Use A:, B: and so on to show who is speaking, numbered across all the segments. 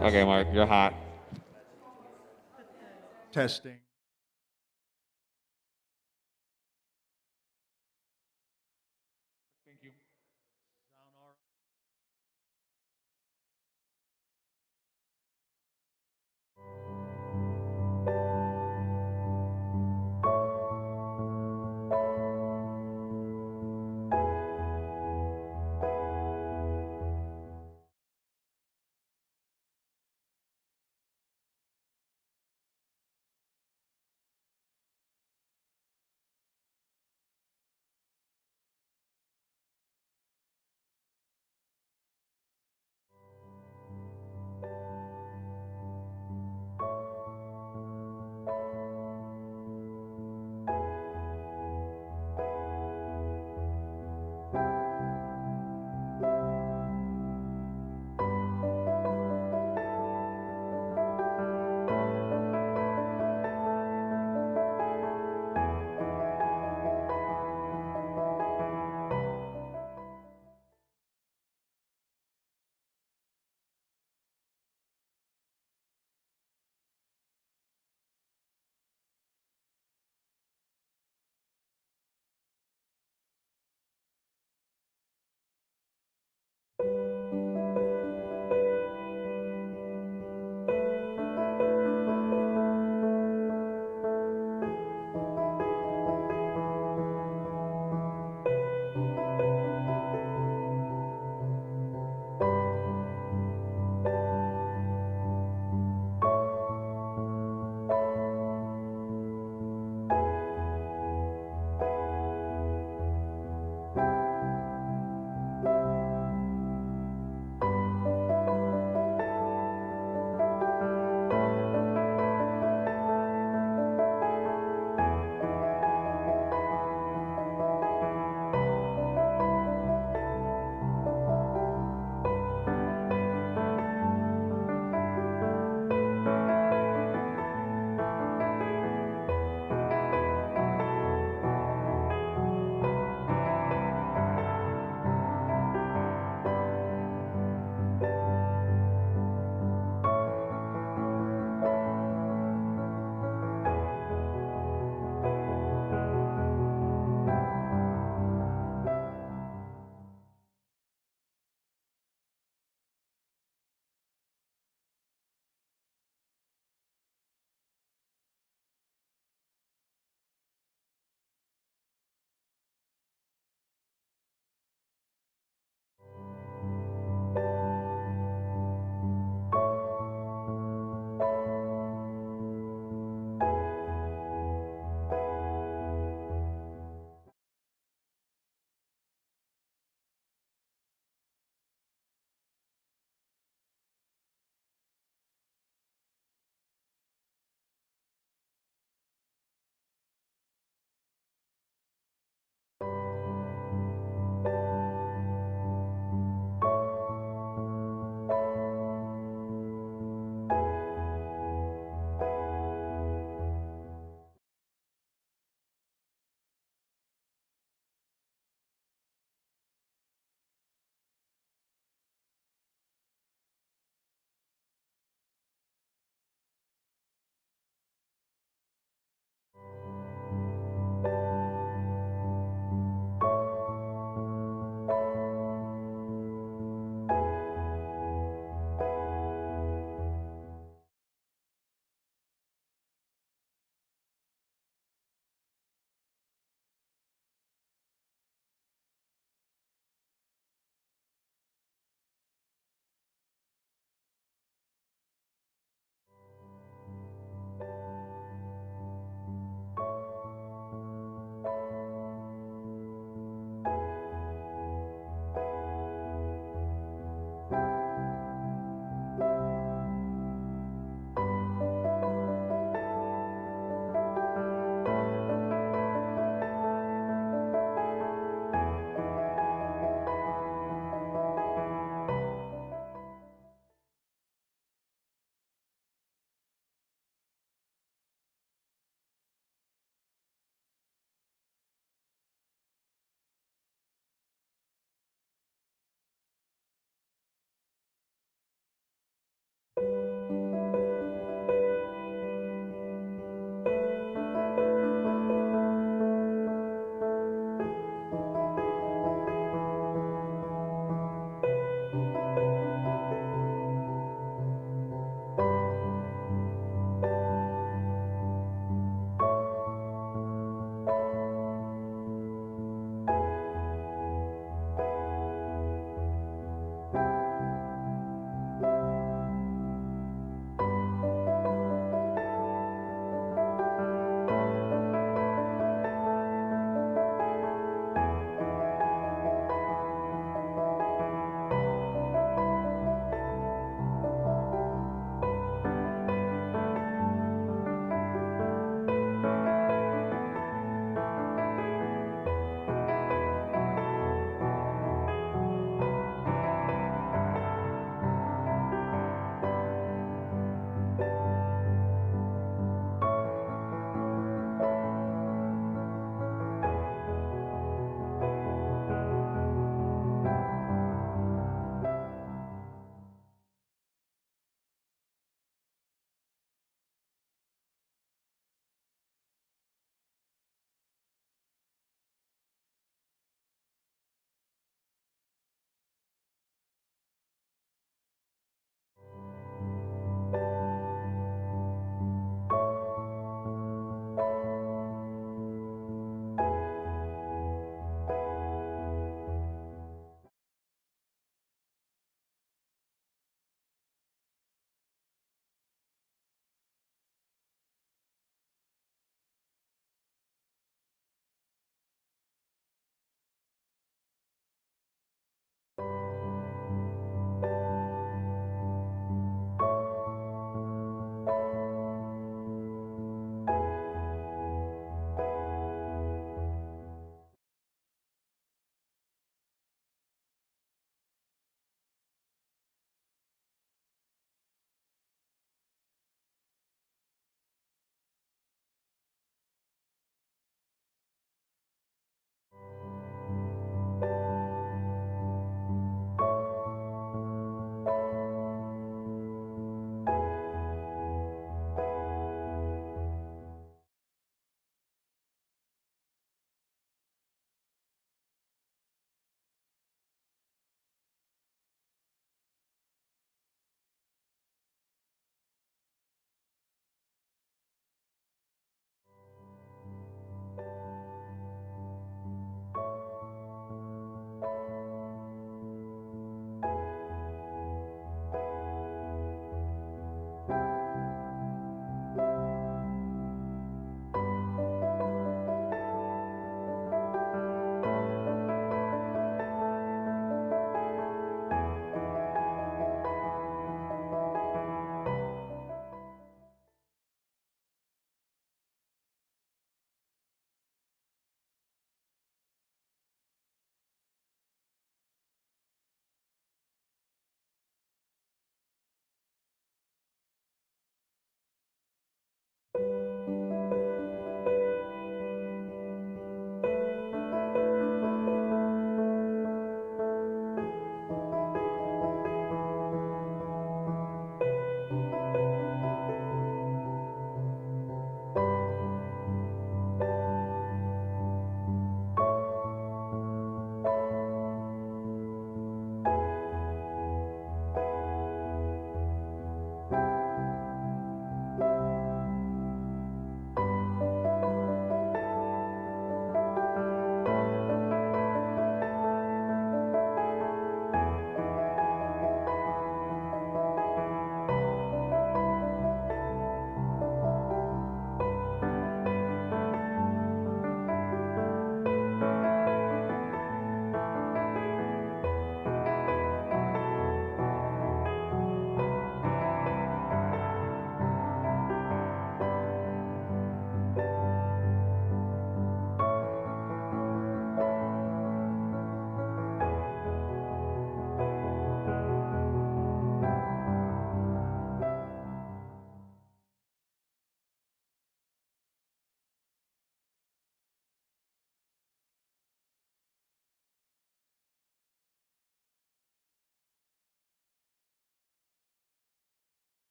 A: Okay, Mark, you're hot.
B: Testing.
A: Thank you.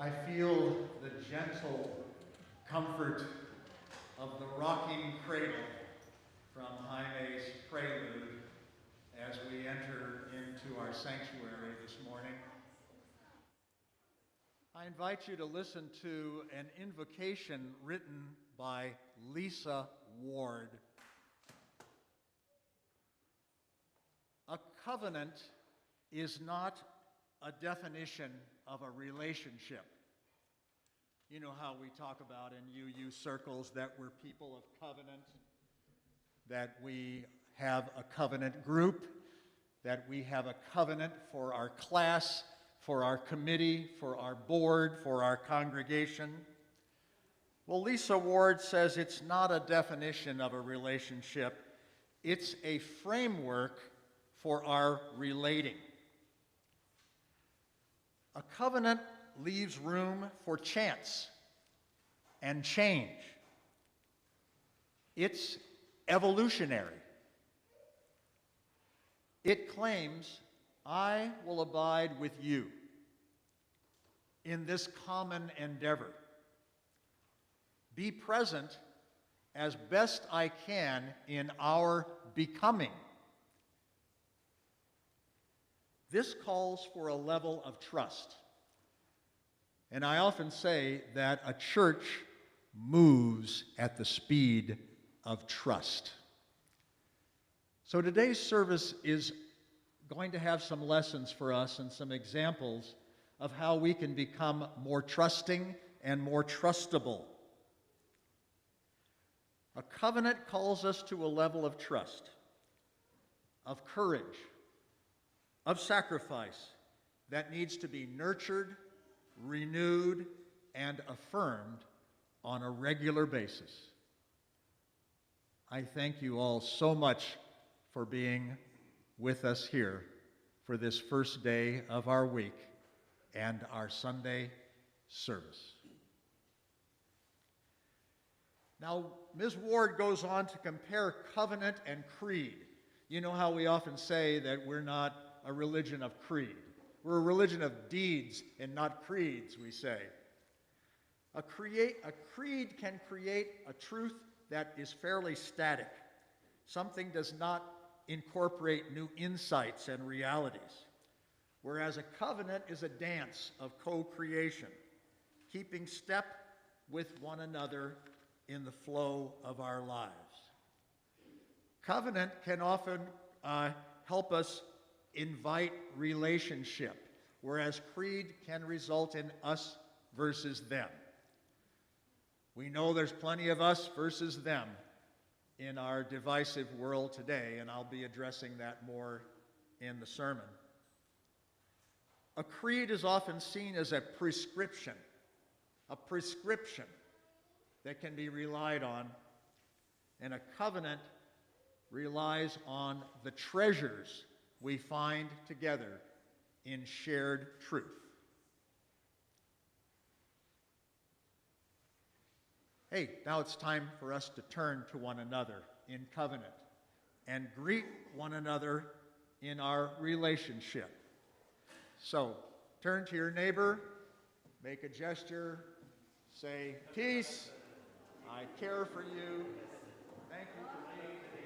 B: I feel the gentle comfort of the rocking cradle from Jaime's Prelude as we enter into our sanctuary this morning. I invite you to listen to an invocation written by Lisa Ward. A covenant is not a definition of a relationship. You know how we talk about in UU circles that we're people of covenant, that we have a covenant group, that we have a covenant for our class, for our committee, for our board, for our congregation. Well, Lisa Ward says it's not a definition of a relationship, it's a framework for our relating. A covenant leaves room for chance and change. It's evolutionary. It claims, I will abide with you in this common endeavor. Be present as best I can in our becoming. This calls for a level of trust. And I often say that a church moves at the speed of trust. So today's service is going to have some lessons for us and some examples of how we can become more trusting and more trustable. A covenant calls us to a level of trust, of courage, of sacrifice that needs to be nurtured, renewed, and affirmed on a regular basis. I thank you all so much for being with us here for this first day of our week and our Sunday service. Now, Ms. Ward goes on to compare covenant and creed. You know how we often say that we're not a religion of creed. We're a religion of deeds and not creeds, we say. A creed can create a truth that is fairly static. Something does not incorporate new insights and realities. Whereas a covenant is a dance of co-creation, keeping step with one another in the flow of our lives. Covenant can often help us invite relationship, whereas creed can result in us versus them. We know there's plenty of us versus them in our divisive world today, and I'll be addressing that more in the sermon. A creed is often seen as a prescription that can be relied on, and a covenant relies on the treasures we find together in shared truth. Hey, now it's time for us to turn to one another in covenant and greet one another in our relationship. So, turn to your neighbor, make a gesture, say, peace, I care for you, thank you for being here.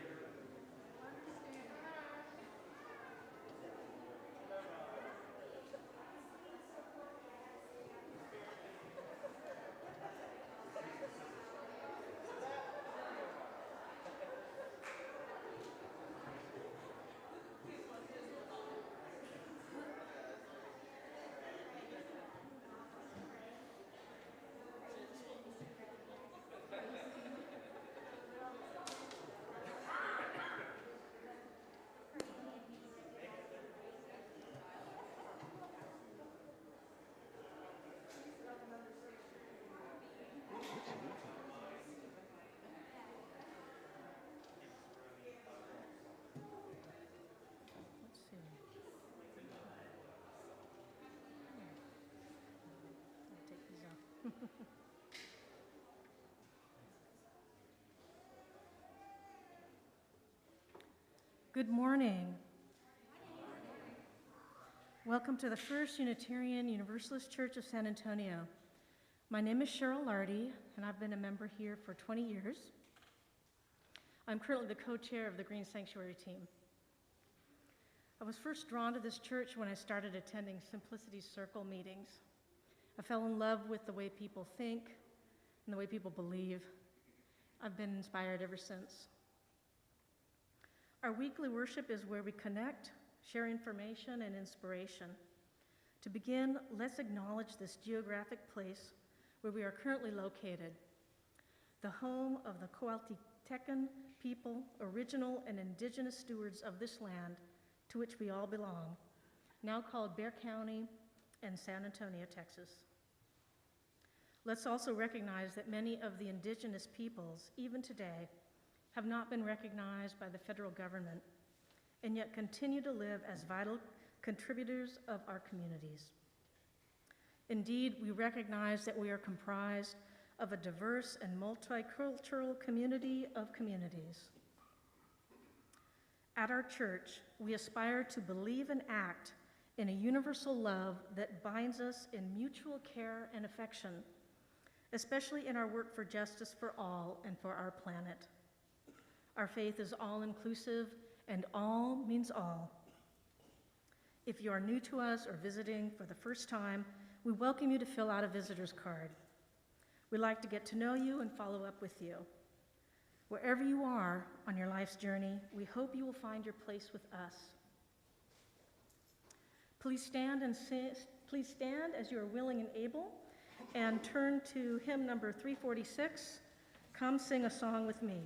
C: Good morning. Welcome to the First Unitarian Universalist Church of San Antonio. My name is Cheryl Lardy, and I've been a member here for 20 years. I'm currently the co-chair of the Green Sanctuary team. I was first drawn to this church when I started attending Simplicity Circle meetings. I fell in love with the way people think and the way people believe. I've been inspired ever since. Our weekly worship is where we connect, share information and inspiration. To begin, let's acknowledge this geographic place where we are currently located, the home of the Coahuiltecan people, original and indigenous stewards of this land to which we all belong, now called Bexar County and San Antonio, Texas. Let's also recognize that many of the indigenous peoples, even today, have not been recognized by the federal government and yet continue to live as vital contributors of our communities. Indeed, we recognize that we are comprised of a diverse and multicultural community of communities. At our church, we aspire to believe and act in a universal love that binds us in mutual care and affection, especially in our work for justice for all and for our planet. Our faith is all-inclusive, and all means all. If you are new to us or visiting for the first time, we welcome you to fill out a visitor's card. We'd like to get to know you and follow up with you. Wherever you are on your life's journey, we hope you will find your place with us. Please stand as you are willing and able, and turn to hymn number 346, Come Sing a Song with Me.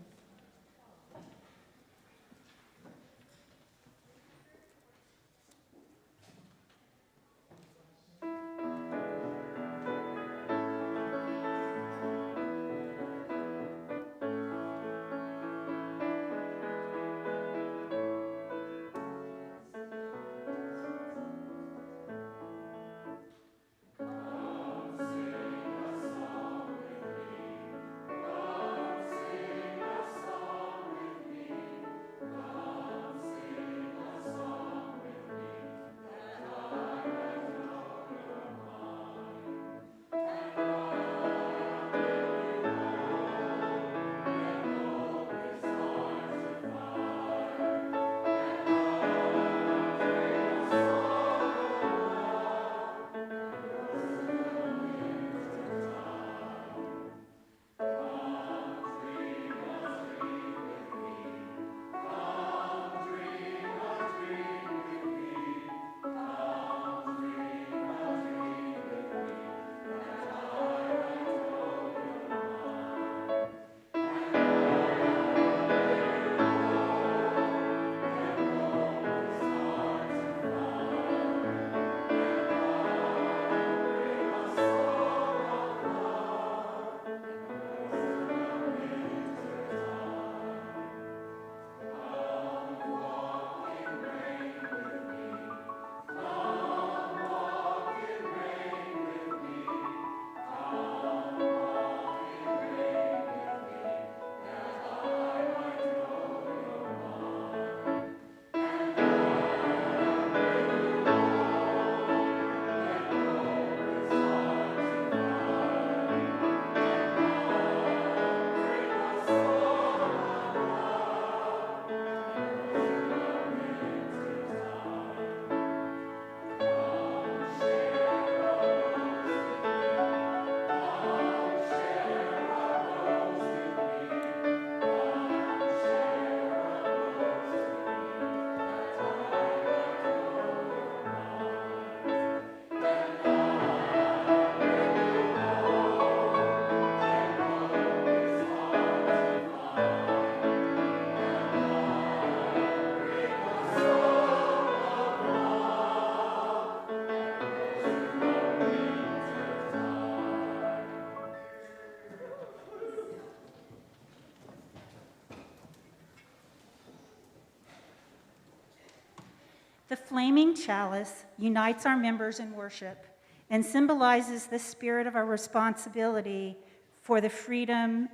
D: The flaming chalice unites our members in worship and symbolizes the spirit of our responsibility for the freedom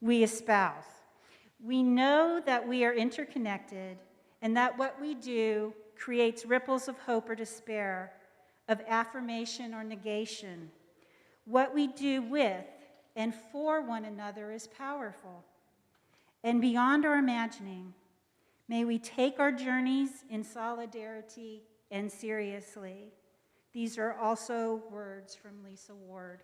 D: we espouse. We know that we are interconnected and that what we do creates ripples of hope or despair, of affirmation or negation. What we do with and for one another is powerful and beyond our imagining. May we take our journeys in solidarity and seriously. These are also words from Lisa Ward.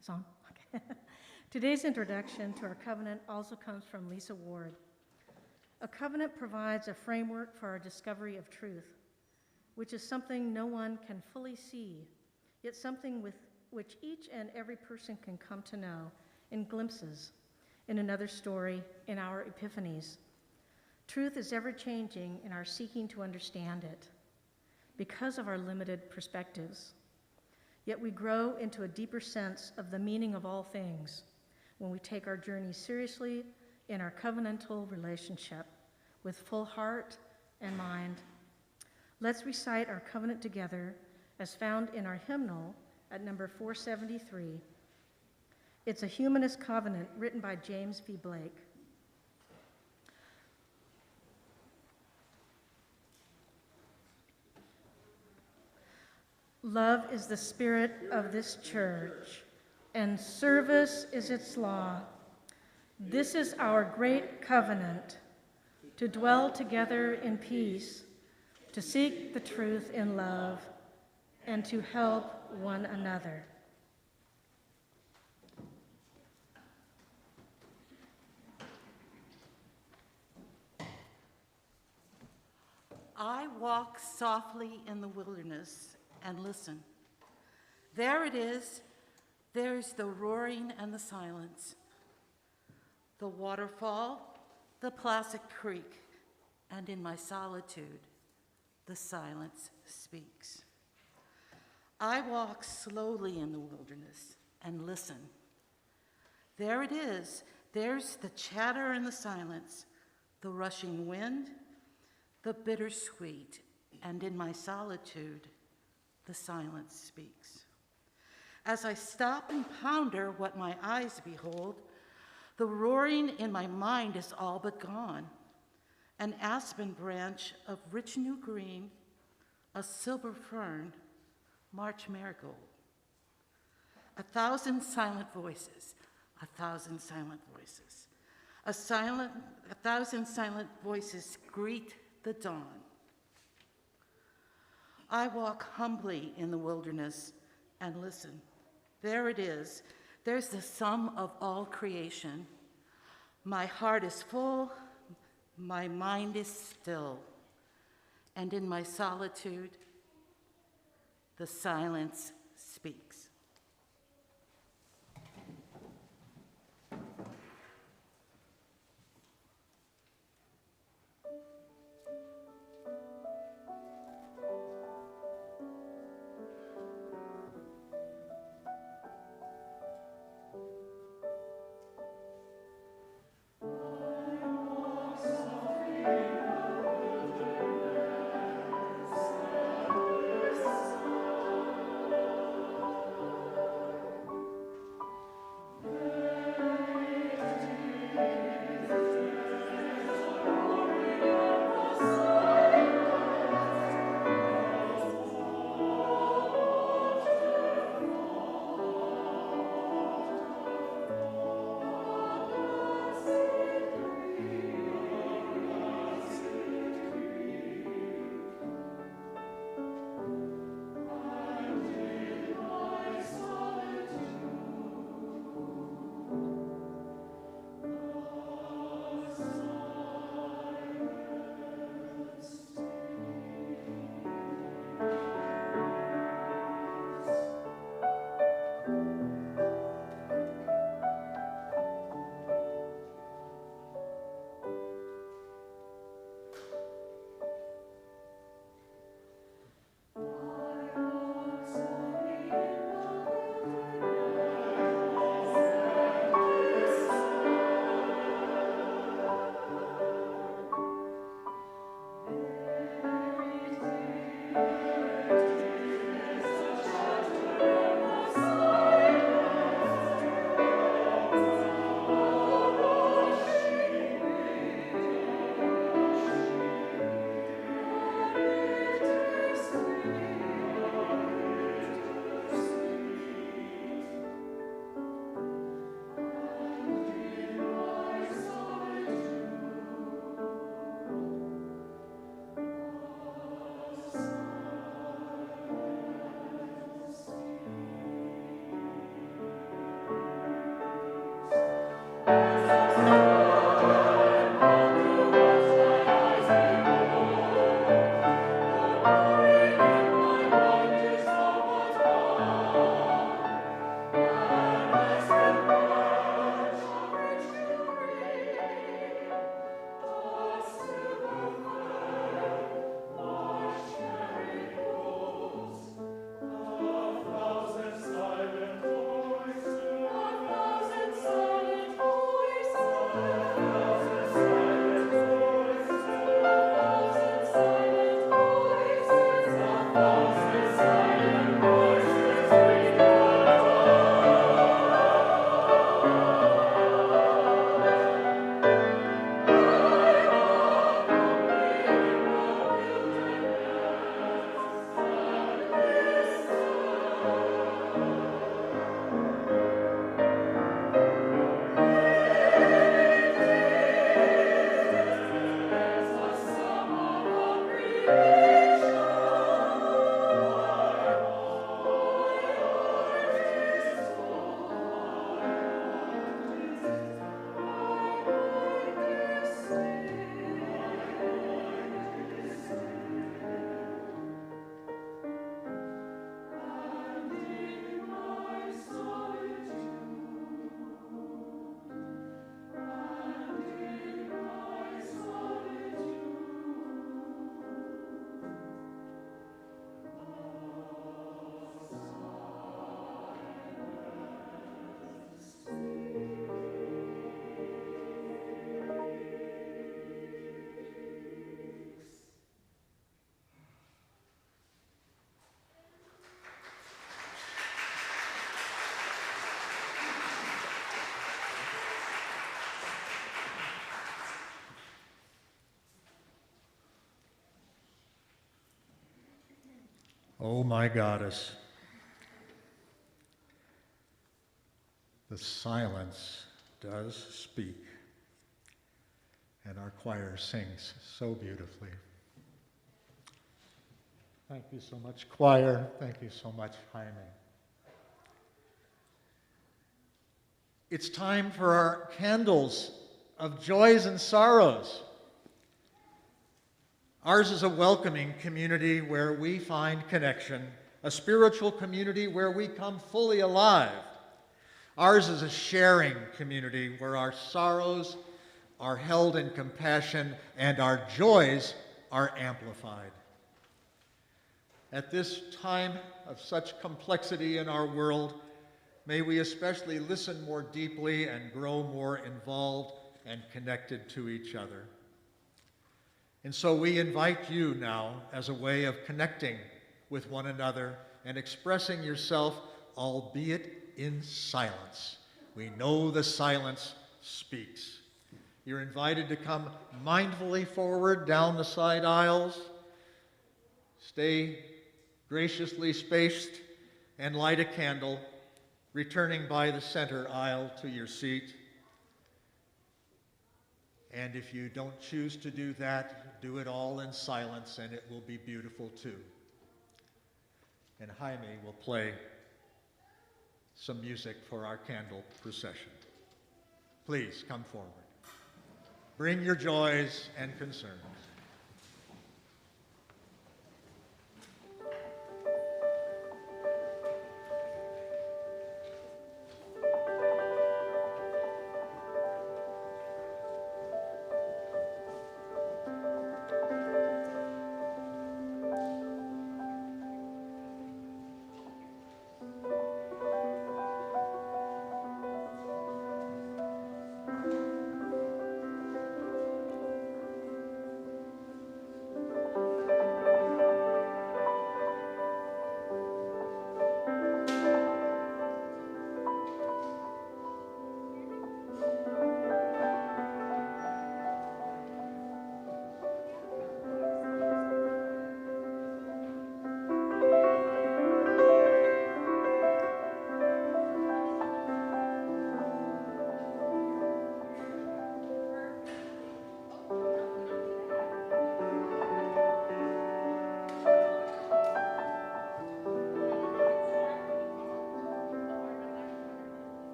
C: It's on? Okay. Today's introduction to our covenant also comes from Lisa Ward. A covenant provides a framework for our discovery of truth, which is something no one can fully see, yet something with which each and every person can come to know in glimpses, in another story, in our epiphanies. Truth is ever-changing in our seeking to understand it because of our limited perspectives. Yet we grow into a deeper sense of the meaning of all things when we take our journey seriously in our covenantal relationship with full heart and mind. Let's recite our covenant together as found in our hymnal at number 473. It's a humanist covenant written by James V. Blake. Love is the spirit of this church, and service is its law. This is our great covenant, to dwell together in peace, to seek the truth in love, and to help one another.
E: I walk softly in the wilderness and listen. There it is. There's the roaring and the silence. The waterfall, the placid creek, and in my solitude, the silence speaks. I walk slowly in the wilderness and listen. There it is. There's the chatter and the silence, the rushing wind, the bittersweet, and in my solitude, the silence speaks. As I stop and ponder what my eyes behold, the roaring in my mind is all but gone. An aspen branch of rich new green, a silver fern, March marigold. A thousand silent voices, a thousand silent voices. A thousand silent voices greet the dawn. I walk humbly in the wilderness and listen. There it is. There's the sum of all creation. My heart is full, my mind is still, and in my solitude, the silence speaks.
B: Oh, my goddess. The silence does speak, and our choir sings so beautifully. Thank you so much, choir. Thank you so much, Jaime. It's time for our candles of joys and sorrows. Ours is a welcoming community where we find connection, a spiritual community where we come fully alive. Ours is a sharing community where our sorrows are held in compassion and our joys are amplified. At this time of such complexity in our world, may we especially listen more deeply and grow more involved and connected to each other. And so we invite you now as a way of connecting with one another and expressing yourself, albeit in silence. We know the silence speaks. You're invited to come mindfully forward down the side aisles, stay graciously spaced, and light a candle, returning by the center aisle to your seat. And if you don't choose to do that, do it all in silence, and it will be beautiful too. And Jaime will play some music for our candle procession. Please come forward. Bring your joys and concerns.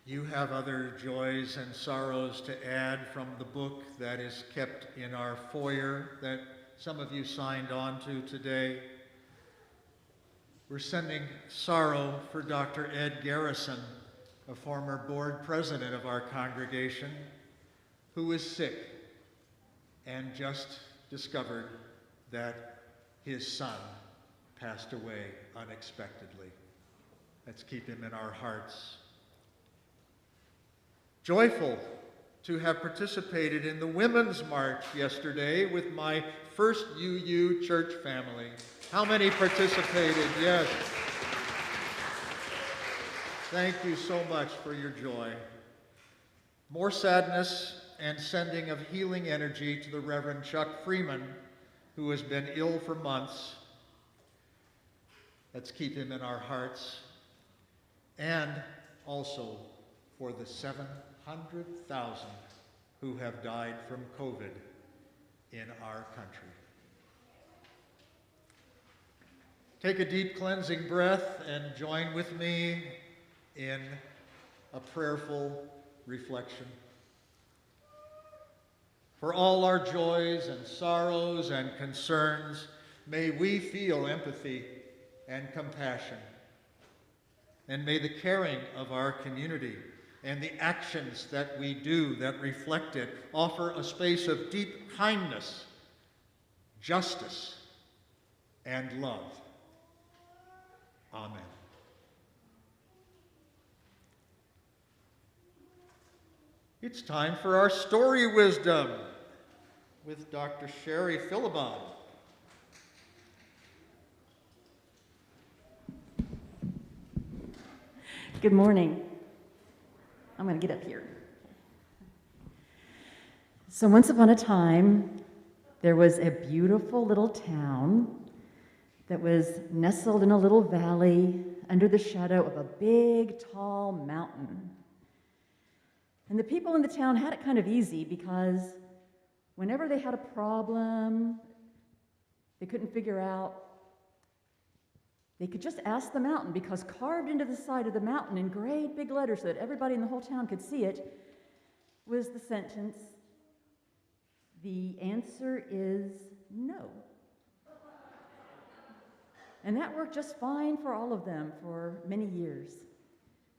B: You have other joys and sorrows to add from the book that is kept in our foyer that some of you signed on to today. We're sending sorrow for Dr. Ed Garrison, a former board president of our congregation, who is sick and just discovered that his son passed away unexpectedly. Let's keep him in our hearts. Joyful to have participated in the Women's March yesterday with my first UU church family. How many participated? Yes. Thank you so much for your joy. More sadness and sending of healing energy to the Reverend Chuck Freeman, who has been ill for months. Let's keep him in our hearts. And also for the 700,000 who have died from COVID in our country. Take a deep cleansing breath and join with me in a prayerful reflection. For all our joys and sorrows and concerns, may we feel empathy and compassion. And may the caring of our community and the actions that we do that reflect it offer a space of deep kindness, justice, and love. Amen. It's time for our story wisdom with Dr. Sherry Philibon.
F: Good morning. I'm going to get up here. So once upon a time, there was a beautiful little town that was nestled in a little valley under the shadow of a big, tall mountain. And the people in the town had it kind of easy because whenever they had a problem they couldn't figure out, they could just ask the mountain, because carved into the side of the mountain in great big letters so that everybody in the whole town could see it was the sentence, "The answer is no." And that worked just fine for all of them for many years,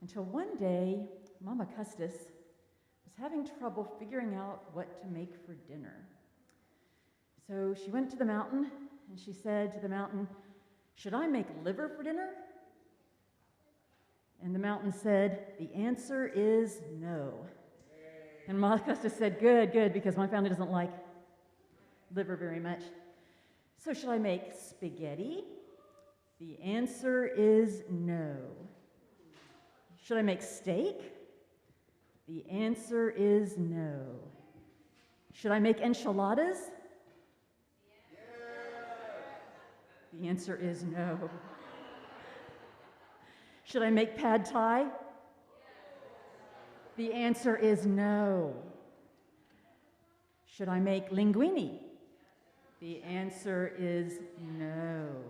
F: until one day Mama Custis was having trouble figuring out what to make for dinner. So she went to the mountain and she said to the mountain, "Should I make liver for dinner?" And the mountain said, "The answer is no." And Ma Custis said, good, because my family doesn't like liver very much. "So should I make spaghetti?" The answer is no. "Should I make steak?" The answer is no. "Should I make enchiladas?" The answer is no. "Should I make pad thai?" The answer is no. "Should I make linguine?" The answer is no.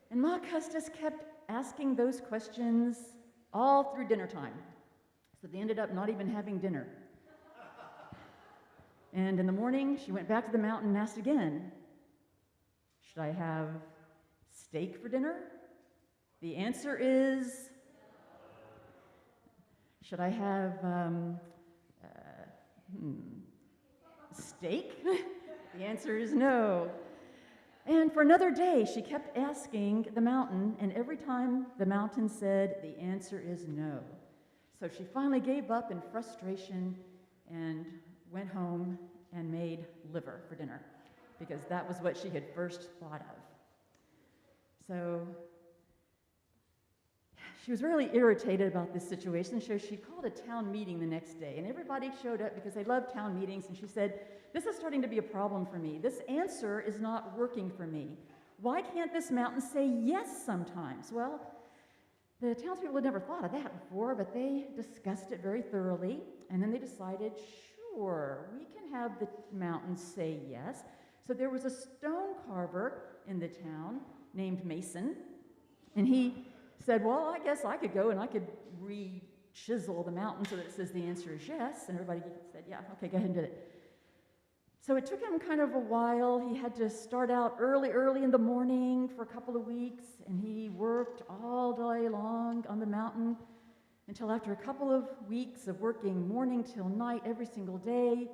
F: And Ma Custis kept asking those questions all through dinner time. So they ended up not even having dinner. And in the morning, she went back to the mountain and asked again, "Should I have steak for dinner?" The answer is, "Should I have steak?" The answer is no. And for another day, she kept asking the mountain, and every time the mountain said, the answer is no. So she finally gave up in frustration and went home and made liver for dinner, because that was what she had first thought of. So she was really irritated about this situation, so she called a town meeting the next day, and everybody showed up because they love town meetings, and she said, "This is starting to be a problem for me. This answer is not working for me. Why can't this mountain say yes sometimes?" Well, the townspeople had never thought of that before, but they discussed it very thoroughly, and then they decided, sure, we can have the mountain say yes. So there was a stone carver in the town named Mason, and he said, "Well, I guess I could go and I could chisel the mountain so that it says the answer is yes, and everybody said, yeah, okay, go ahead and do it. So it took him kind of a while. He had to start out early in the morning for a couple of weeks, and he worked all day long on the mountain until after a couple of weeks of working morning till night every single day,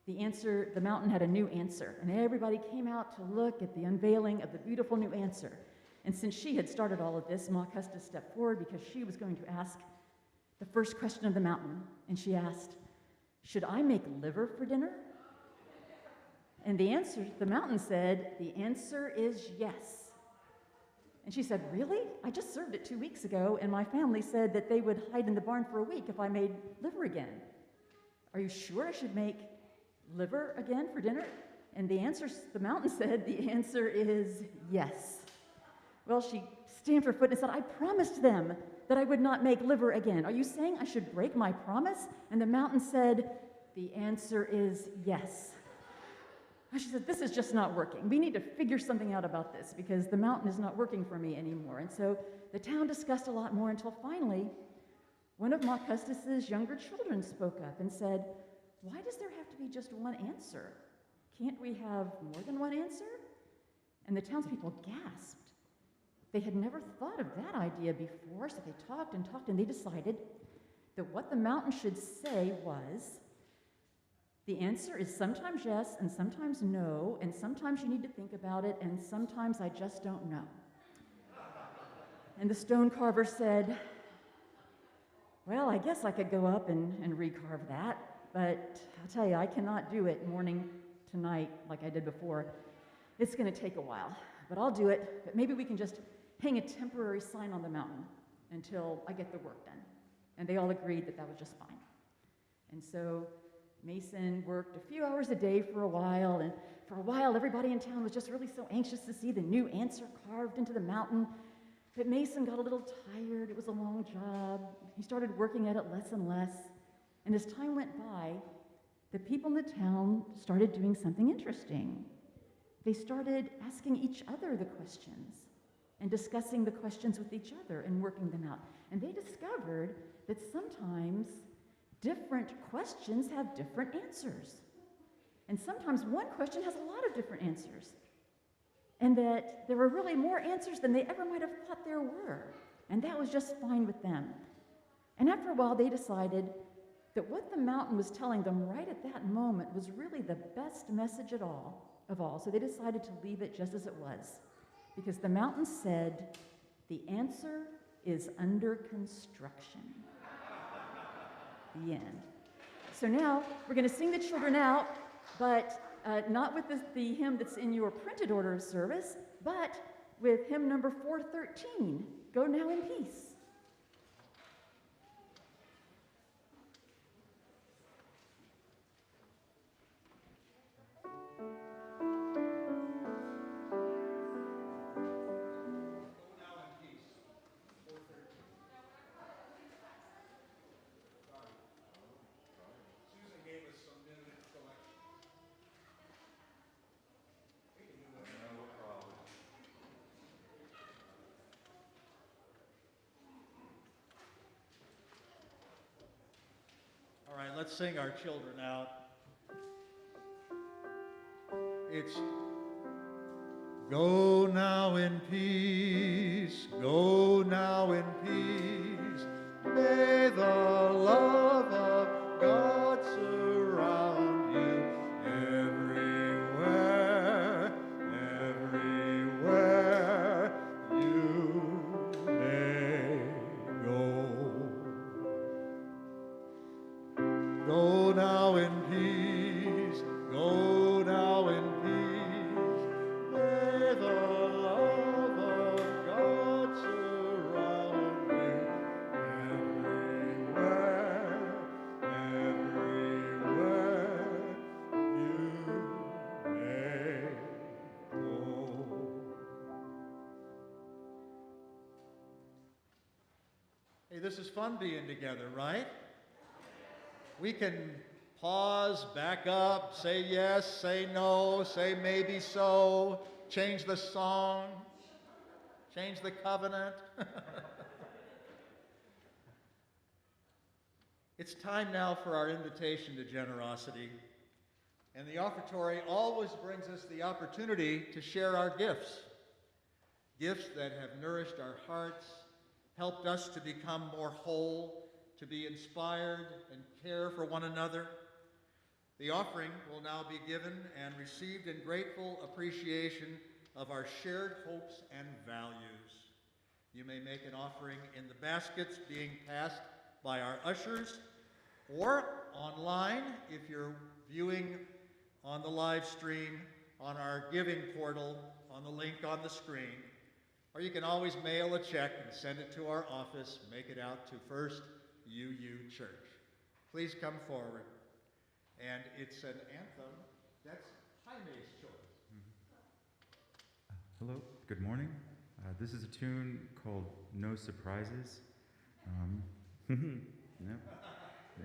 F: the mountain had a new answer, and everybody came out to look at the unveiling of the beautiful new answer. And since she had started all of this, Ma Custis stepped forward because she was going to ask the first question of the mountain, and she asked, "Should I make liver for dinner?" And the mountain said, "The answer is yes." And she said, "Really? I just served it 2 weeks ago, and my family said that they would hide in the barn for a week if I made liver again. Are you sure I should make liver again for dinner?" And the mountain said, "The answer is yes." Well, she stamped her foot and said, "I promised them that I would not make liver again. Are you saying I should break my promise?" And the mountain said, "The answer is yes." And she said, "This is just not working. We need to figure something out about this because the mountain is not working for me anymore." And so the town discussed a lot more until finally one of Ma Custis's younger children spoke up and said, "Why does there have to be just one answer? Can't we have more than one answer?" And the townspeople gasped. They had never thought of that idea before, so they talked, and they decided that what the mountain should say was, "The answer is sometimes yes, and sometimes no, and sometimes you need to think about it, and sometimes I just don't know." And the stone carver said, "Well, I guess I could go up and recarve that, but I'll tell you, I cannot do it morning to night like I did before. It's going to take a while, but I'll do it. But maybe we can just hang a temporary sign on the mountain until I get the work done." And they all agreed that that was just fine. And so Mason worked a few hours a day for a while, and for a while everybody in town was just really so anxious to see the new answer carved into the mountain. But Mason got a little tired. It was a long job. He started working at it less and less. And as time went by, the people in the town started doing something interesting. They started asking each other the questions and discussing the questions with each other and working them out. And they discovered that sometimes different questions have different answers. And sometimes one question has a lot of different answers. And that there were really more answers than they ever might have thought there were. And that was just fine with them. And after a while, they decided that what the mountain was telling them right at that moment was really the best message of all. So they decided to leave it just as it was. Because the mountain said, "The answer is under construction." The end. So now we're going to sing the children out, but not with the hymn that's in your printed order of service, but with hymn number 413, "Go Now in Peace."
B: All right, let's sing our children out. It's "Go now in peace, go now in peace. May the love of God surround you everywhere, everywhere you may go. Go now in peace, go now in peace. May the love of God surround you everywhere, everywhere you may go. Hey, this is fun being together, right? We can pause, back up, say yes, say no, say maybe so, change the song, change the covenant. It's time now for our invitation to generosity. And the offertory always brings us the opportunity to share our gifts. Gifts that have nourished our hearts, helped us to become more whole, to be inspired and care for one another. The offering will now be given and received in grateful appreciation of our shared hopes and values. You may make an offering in the baskets being passed by our ushers, or online if you're viewing on the live stream on our giving portal on the link on the screen. Or you can always mail a check and send it to our office, make it out to First UU Church. Please come forward. And it's an anthem that's Jaime's choice.
G: Hello, good morning. This is a tune called No Surprises. Yeah,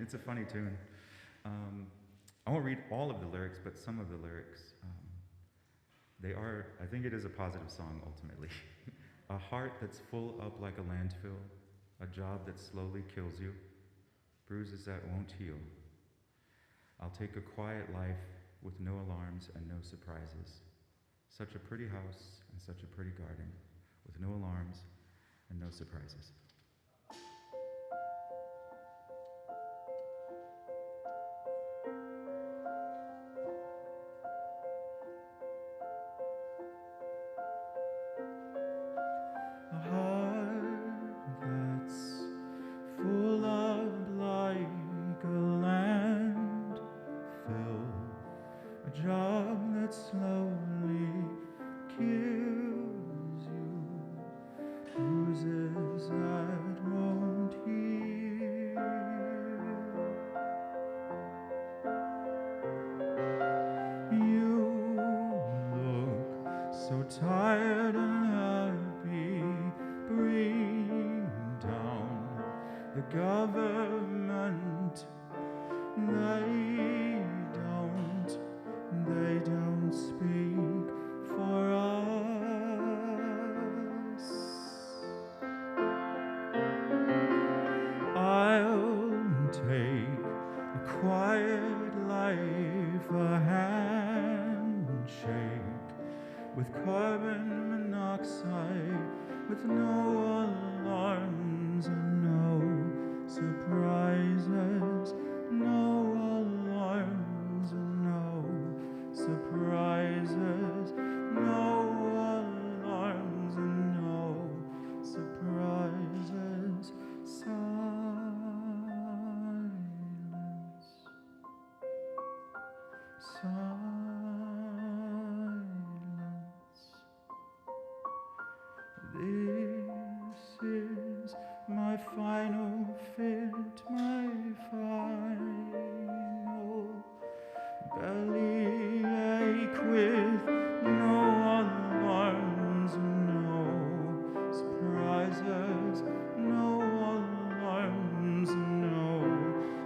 G: it's a funny tune. I won't read all of the lyrics, but some of the lyrics. I think it is a positive song ultimately. A heart that's full up like a landfill, a job that slowly kills you, bruises that won't heal. I'll take a quiet life with no alarms and no surprises. Such a pretty house and such a pretty garden with no alarms and no surprises. A heart that's full up like a landfill, a job that slowly kills you, bruises that won't heal. You look so tired and happy. Bring down the government. They don't speak for us. I'll take a quiet life, a handshake with carbon monoxide, with no alarms and no surprises, no alarms and no surprises, no alarms and no surprises. Silence, silence. This is my final fit, my final bellyache with no alarms, no surprises, no alarms, no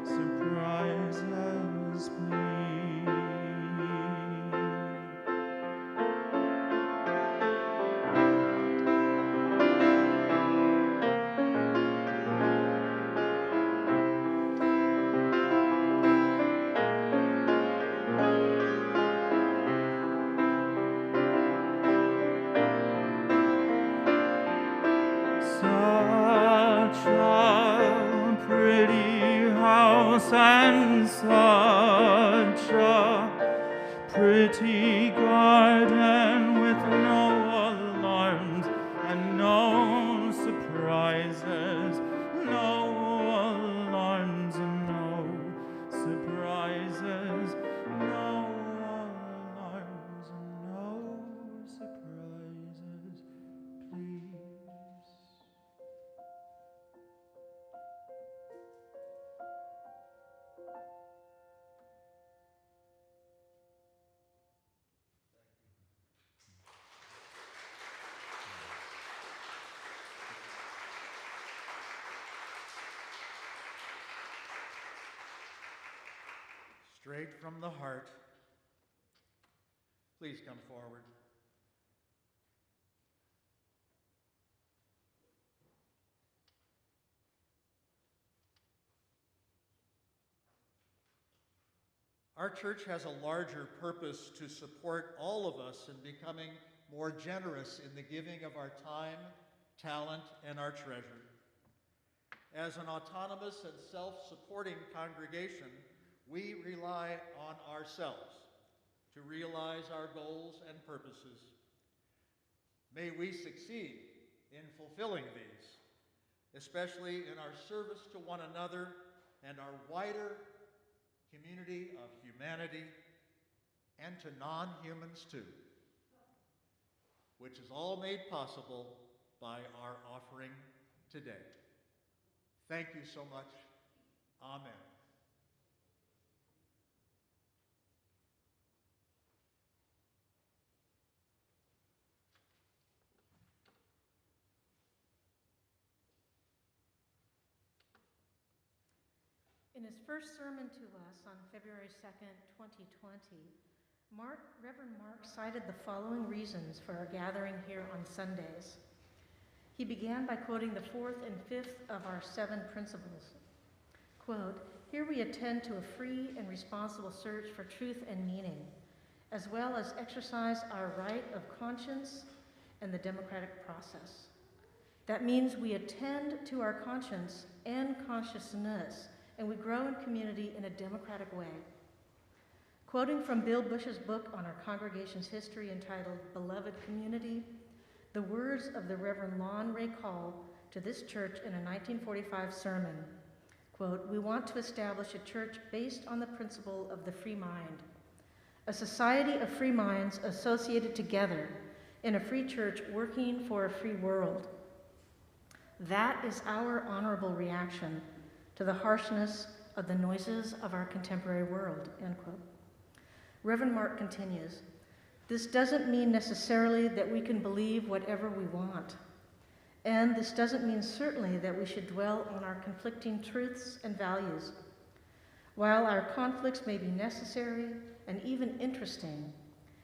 G: surprises, please. Such a pretty house and such a pretty garden with no alarms and no surprises, no alarms and no surprises, no alarms and no surprises, please.
B: Straight from the heart. Please come forward. Our church has a larger purpose to support all of us in becoming more generous in the giving of our time, talent, and our treasure. As an autonomous and self-supporting congregation, we rely on ourselves to realize our goals and purposes. May we succeed in fulfilling these, especially in our service to one another and our wider community of humanity, and to non-humans too, which is all made possible by our offering today. Thank you so much. Amen.
C: In his first sermon to us on February 2nd, 2020, Reverend Mark cited the following reasons for our gathering here on Sundays. He began by quoting the fourth and fifth of our 7 principles. Quote, "Here we attend to a free and responsible search for truth and meaning, as well as exercise our right of conscience and the democratic process. That means we attend to our conscience and consciousness, and we grow in community in a democratic way." Quoting from Bill Bush's book on our congregation's history entitled Beloved Community, the words of the Reverend Lon Ray Call to this church in a 1945 sermon, quote, "We want to establish a church based on the principle of the free mind, a society of free minds associated together in a free church working for a free world. That is our honorable reaction to the harshness of the noises of our contemporary world," end quote. Reverend Mark continues, "This doesn't mean necessarily that we can believe whatever we want. And this doesn't mean certainly that we should dwell on our conflicting truths and values. While our conflicts may be necessary and even interesting,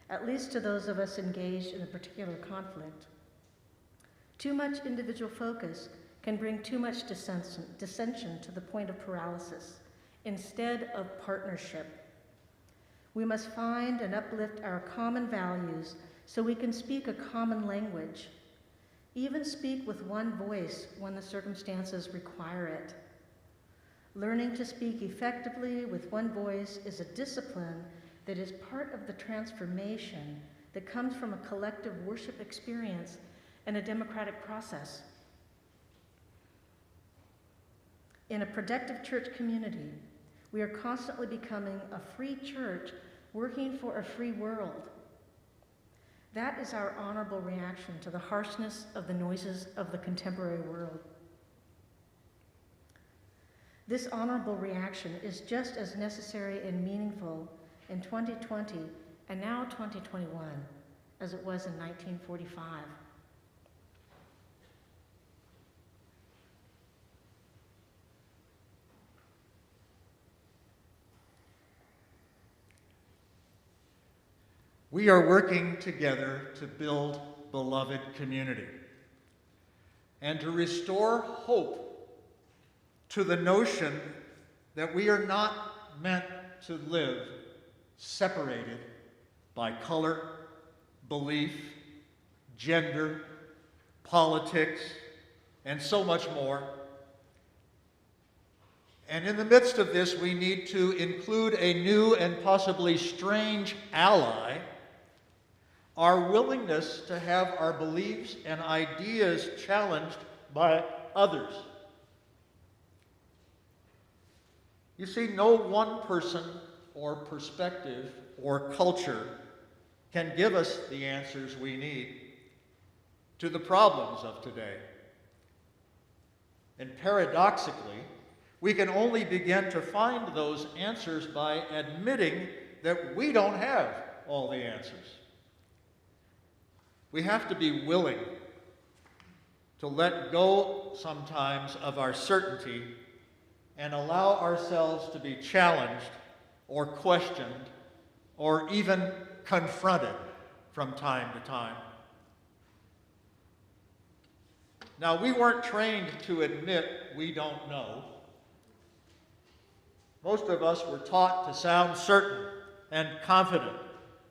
C: at least to those of us engaged in a particular conflict, too much individual focus can bring too much dissension to the point of paralysis, instead of partnership. We must find and uplift our common values so we can speak a common language, even speak with one voice when the circumstances require it. Learning to speak effectively with one voice is a discipline that is part of the transformation that comes from a collective worship experience and a democratic process. In a productive church community, we are constantly becoming a free church working for a free world. That is our honorable reaction to the harshness of the noises of the contemporary world. This honorable reaction is just as necessary and meaningful in 2020 and now 2021 as it was in 1945.
B: We are working together to build beloved community and to restore hope to the notion that we are not meant to live separated by color, belief, gender, politics, and so much more. And in the midst of this, we need to include a new and possibly strange ally: our willingness to have our beliefs and ideas challenged by others. You see, no one person or perspective or culture can give us the answers we need to the problems of today. And paradoxically, we can only begin to find those answers by admitting that we don't have all the answers. We have to be willing to let go sometimes of our certainty and allow ourselves to be challenged or questioned or even confronted from time to time. Now, we weren't trained to admit we don't know. Most of us were taught to sound certain and confident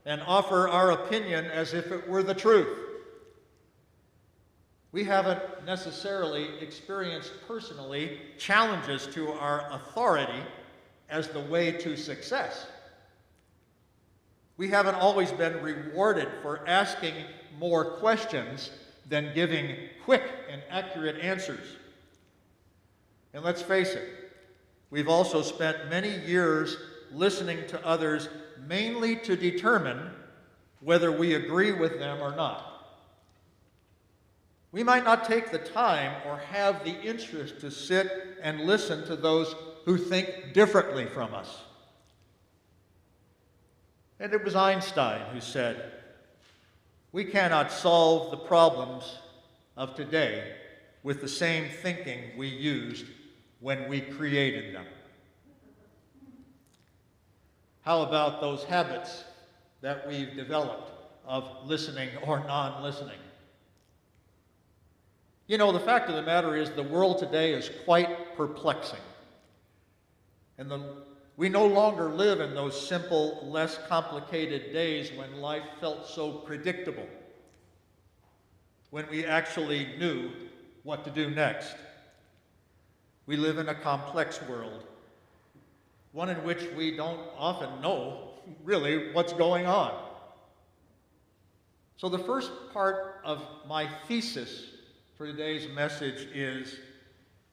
B: and offer our opinion as if it were the truth. We haven't necessarily experienced personally challenges to our authority as the way to success. We haven't always been rewarded for asking more questions than giving quick and accurate answers. And let's face it, we've also spent many years listening to others mainly to determine whether we agree with them or not. We might not take the time or have the interest to sit and listen to those who think differently from us. And it was Einstein who said, "We cannot solve the problems of today with the same thinking we used when we created them." How about those habits that we've developed of listening or non-listening? You know, the fact of the matter is the world today is quite perplexing. And we no longer live in those simple, less complicated days when life felt so predictable, when we actually knew what to do next. We live in a complex world, one in which we don't often know really what's going on. So the first part of my thesis for today's message is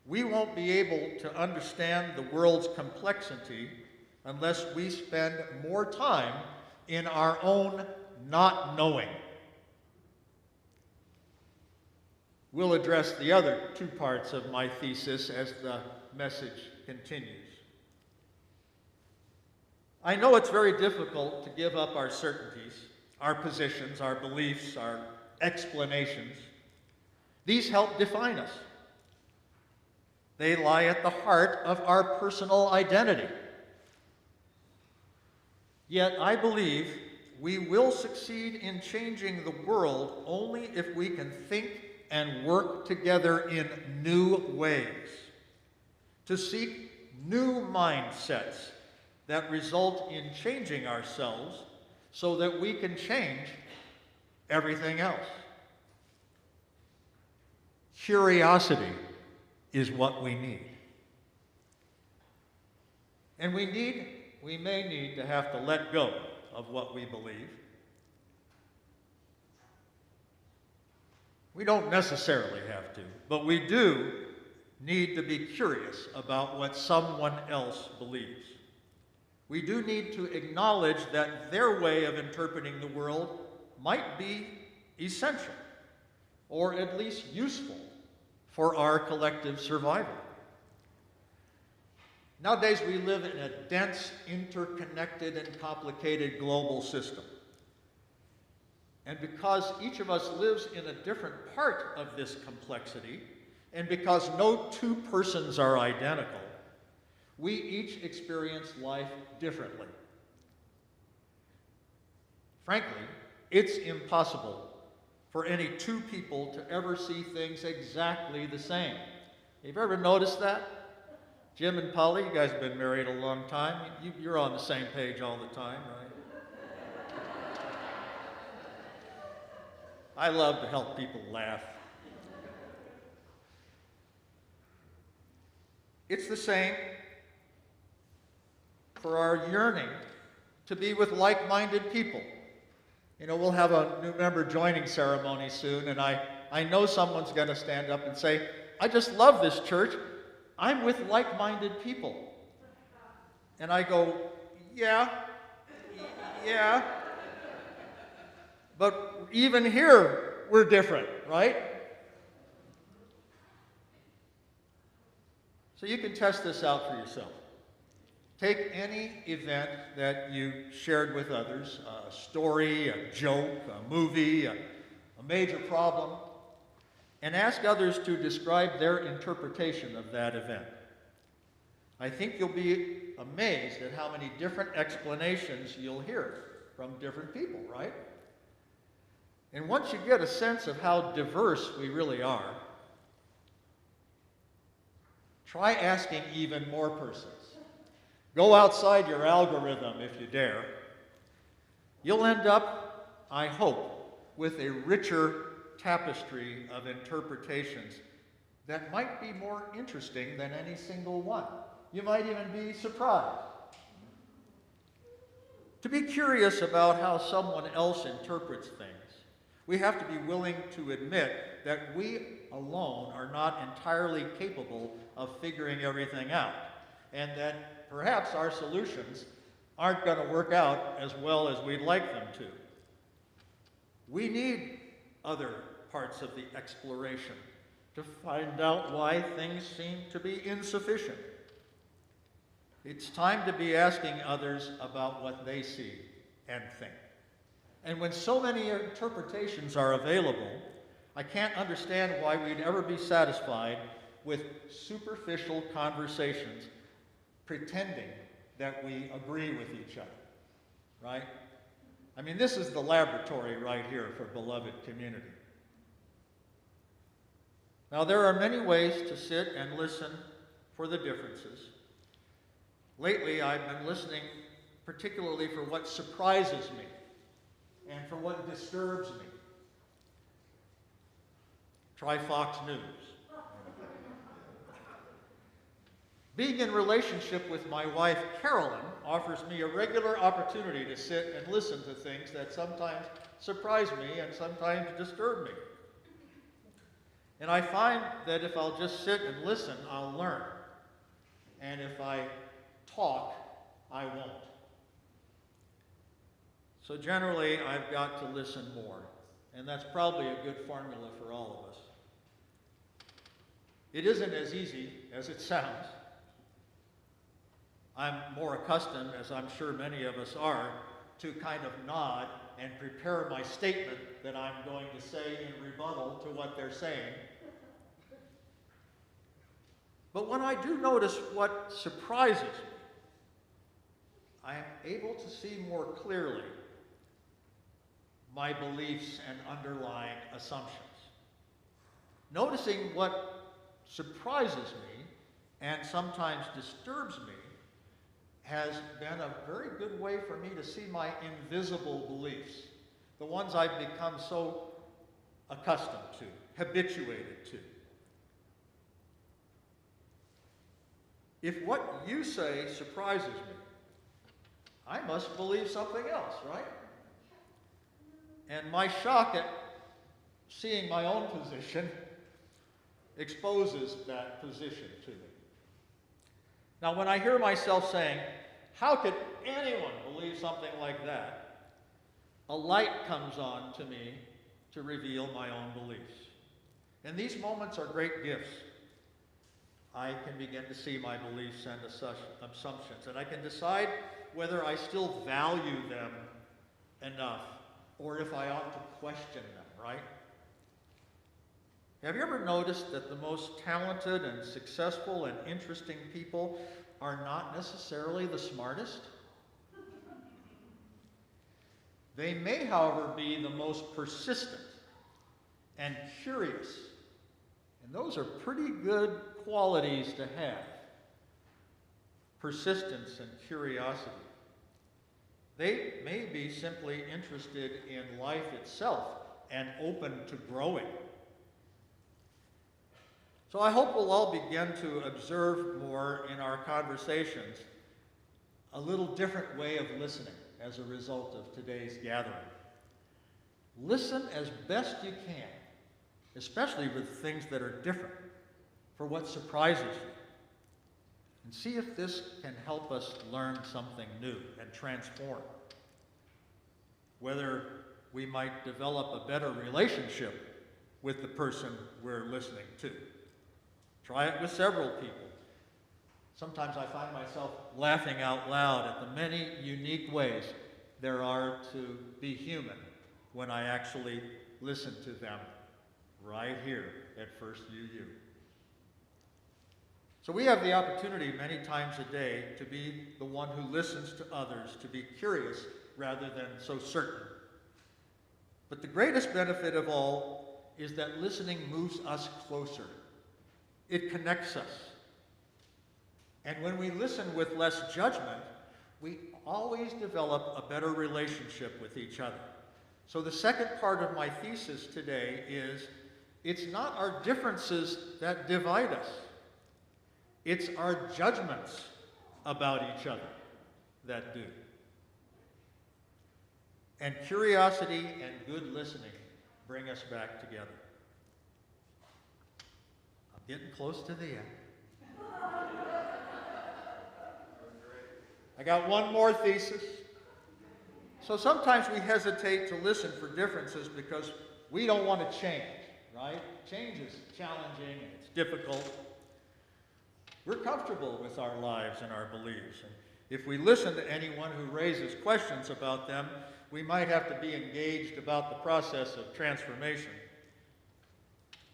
B: we won't be able to understand the world's complexity unless we spend more time in our own not knowing. We'll address the other two parts of my thesis as the message continues. I know it's very difficult to give up our certainties, our positions, our beliefs, our explanations. These help define us. They lie at the heart of our personal identity. Yet I believe we will succeed in changing the world only if we can think and work together in new ways, to seek new mindsets that result in changing ourselves so that we can change everything else. Curiosity is what we need. And we may need to have to let go of what we believe. We don't necessarily have to, but we do need to be curious about what someone else believes. We do need to acknowledge that their way of interpreting the world might be essential, or at least useful, for our collective survival. Nowadays, we live in a dense, interconnected, and complicated global system. And because each of us lives in a different part of this complexity, and because no two persons are identical, we each experience life differently. Frankly, it's impossible for any two people to ever see things exactly the same. Have you ever noticed that? Jim and Polly, you guys have been married a long time. You're on the same page all the time, right? I love to help people laugh. It's the same for our yearning to be with like-minded people. You know, we'll have a new member joining ceremony soon, and I know someone's going to stand up and say, "I just love this church. I'm with like-minded people." And I go, yeah. But even here, we're different, right? So you can test this out for yourself. Take any event that you shared with others, a story, a joke, a movie, a major problem, and ask others to describe their interpretation of that event. I think you'll be amazed at how many different explanations you'll hear from different people, right? And once you get a sense of how diverse we really are, try asking even more persons. Go outside your algorithm if you dare. You'll end up, I hope, with a richer tapestry of interpretations that might be more interesting than any single one. You might even be surprised. To be curious about how someone else interprets things, we have to be willing to admit that we alone are not entirely capable of figuring everything out, and that perhaps our solutions aren't going to work out as well as we'd like them to. We need other parts of the exploration to find out why things seem to be insufficient. It's time to be asking others about what they see and think. And when so many interpretations are available, I can't understand why we'd ever be satisfied with superficial conversations pretending that we agree with each other, right? I mean, this is the laboratory right here for beloved community. Now, there are many ways to sit and listen for the differences. Lately, I've been listening particularly for what surprises me and for what disturbs me. Try Fox News. Being in relationship with my wife, Carolyn, offers me a regular opportunity to sit and listen to things that sometimes surprise me and sometimes disturb me. And I find that if I'll just sit and listen, I'll learn. And if I talk, I won't. So generally, I've got to listen more. And that's probably a good formula for all of us. It isn't as easy as it sounds. I'm more accustomed, as I'm sure many of us are, to kind of nod and prepare my statement that I'm going to say in rebuttal to what they're saying. But when I do notice what surprises me, I am able to see more clearly my beliefs and underlying assumptions. Noticing what surprises me and sometimes disturbs me has been a very good way for me to see my invisible beliefs, the ones I've become so accustomed to, habituated to. If what you say surprises me, I must believe something else, right? And my shock at seeing my own position exposes that position to me. Now, when I hear myself saying, "How could anyone believe something like that?" a light comes on to me to reveal my own beliefs. And these moments are great gifts. I can begin to see my beliefs and assumptions, and I can decide whether I still value them enough or if I ought to question them, right? Have you ever noticed that the most talented and successful and interesting people are not necessarily the smartest? They may, however, be the most persistent and curious. And those are pretty good qualities to have. Persistence and curiosity. They may be simply interested in life itself and open to growing. So I hope we'll all begin to observe more in our conversations a little different way of listening as a result of today's gathering. Listen as best you can, especially with things that are different, for what surprises you. And see if this can help us learn something new and transform. Whether we might develop a better relationship with the person we're listening to. Try it with several people. Sometimes I find myself laughing out loud at the many unique ways there are to be human when I actually listen to them right here at First UU. So we have the opportunity many times a day to be the one who listens to others, to be curious rather than so certain. But the greatest benefit of all is that listening moves us closer. It connects us. And when we listen with less judgment, we always develop a better relationship with each other. So the second part of my thesis today is, it's not our differences that divide us. It's our judgments about each other that do. And curiosity and good listening bring us back together. I'm getting close to the end. I got one more thesis. So sometimes we hesitate to listen for differences because we don't want to change, right? Change is challenging and it's difficult. We're comfortable with our lives and our beliefs. And if we listen to anyone who raises questions about them, we might have to be engaged about the process of transformation.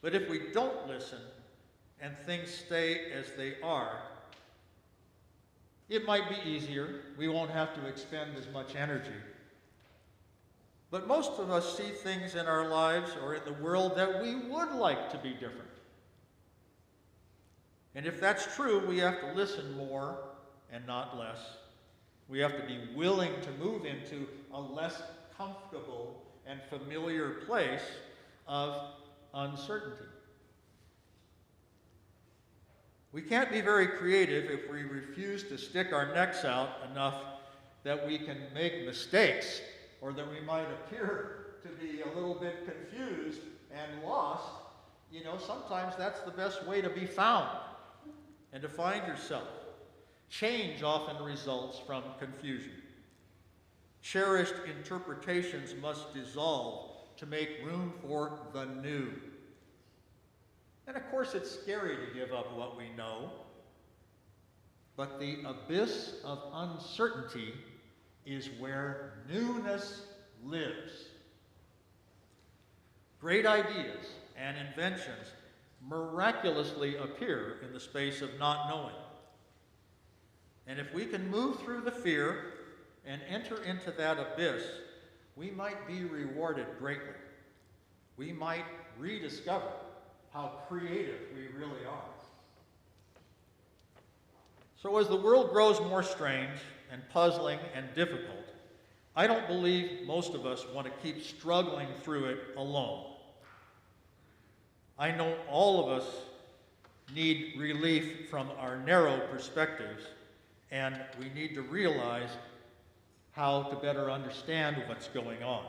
B: But if we don't listen and things stay as they are, it might be easier. We won't have to expend as much energy. But most of us see things in our lives or in the world that we would like to be different. And if that's true, we have to listen more and not less. We have to be willing to move into a less comfortable and familiar place of uncertainty. We can't be very creative if we refuse to stick our necks out enough that we can make mistakes, or that we might appear to be a little bit confused and lost. You know, sometimes that's the best way to be found and to find yourself. Change often results from confusion. Cherished interpretations must dissolve to make room for the new. And of course, it's scary to give up what we know, but the abyss of uncertainty is where newness lives. Great ideas and inventions miraculously appear in the space of not knowing. And if we can move through the fear and enter into that abyss, we might be rewarded greatly. We might rediscover how creative we really are. So as the world grows more strange and puzzling and difficult, I don't believe most of us want to keep struggling through it alone. I know all of us need relief from our narrow perspectives, and we need to realize how to better understand what's going on.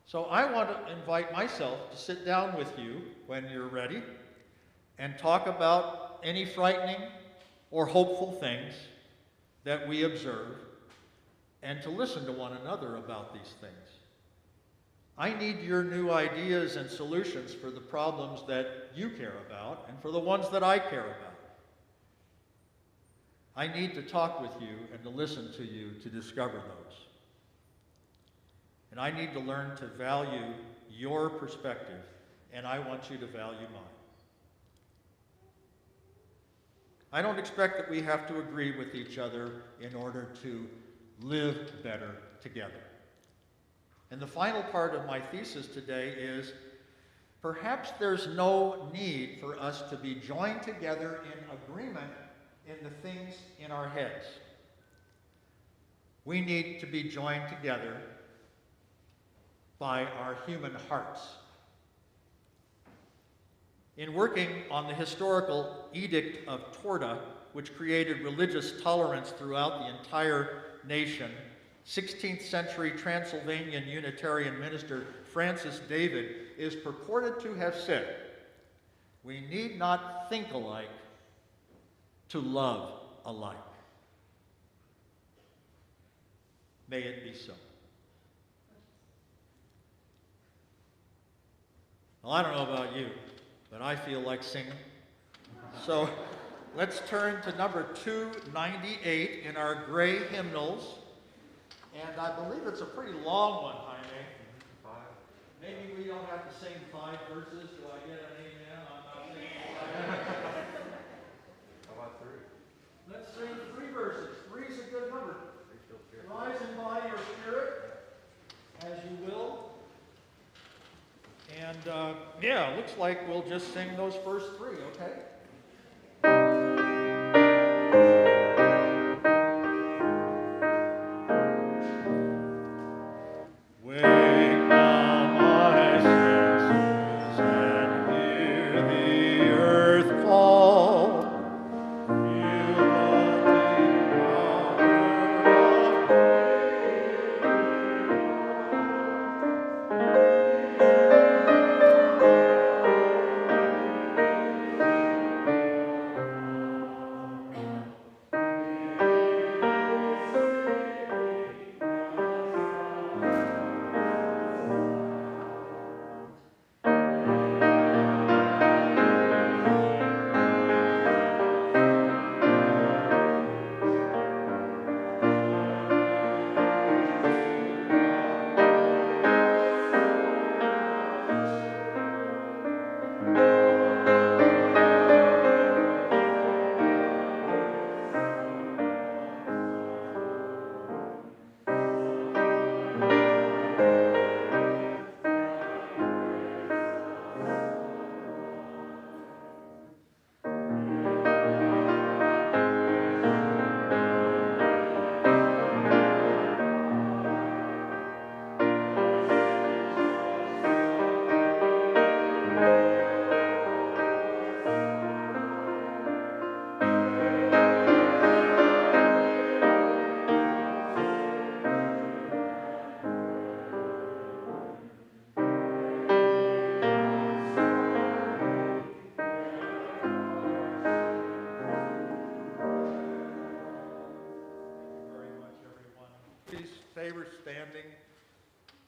B: So I want to invite myself to sit down with you when you're ready and talk about any frightening or hopeful things that we observe, and to listen to one another about these things. I need your new ideas and solutions for the problems that you care about and for the ones that I care about. I need to talk with you and to listen to you to discover those. And I need to learn to value your perspective, and I want you to value mine. I don't expect that we have to agree with each other in order to live better together. And the final part of my thesis today is, perhaps there's no need for us to be joined together in agreement in the things in our heads. We need to be joined together by our human hearts. In working on the historical Edict of Torda, which created religious tolerance throughout the entire nation, 16th century Transylvanian Unitarian minister Francis David is purported to have said, "We need not think alike to love alike." May it be so. Well, I don't know about you, but I feel like singing. So let's turn to number 298 in our gray hymnals. And I believe it's a pretty long one, Jaime. Maybe we don't have to sing 5 verses. Do I get an amen? I'm not singing 5.
G: How about 3?
B: Let's sing 3 verses. 3 is a good number. Rise and by your spirit, as you will. And yeah, looks like we'll just sing those first 3, okay? favor standing?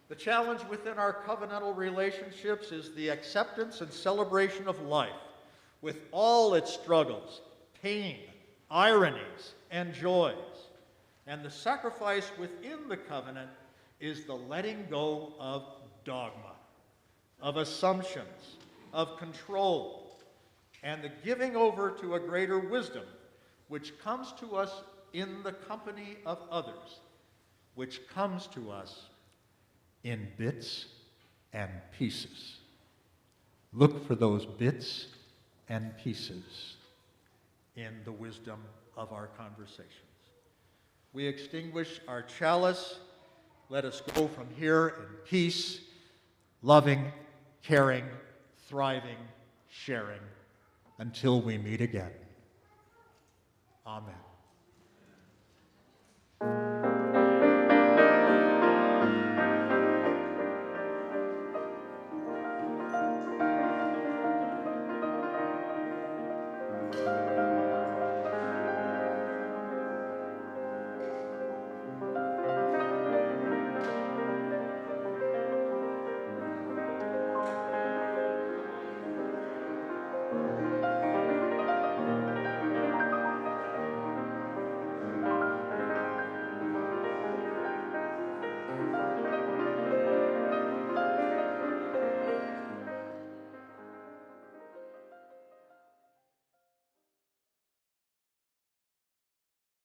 B: The challenge within our covenantal relationships is the acceptance and celebration of life with all its struggles, pain, ironies, and joys. And the sacrifice within the covenant is the letting go of dogma, of assumptions, of control, and the giving over to a greater wisdom, which comes to us in the company of others, which comes to us in bits and pieces. Look for those bits and pieces in the wisdom of our conversations. We extinguish our chalice. Let us go from here in peace, loving, caring, thriving, sharing, until we meet again. Amen.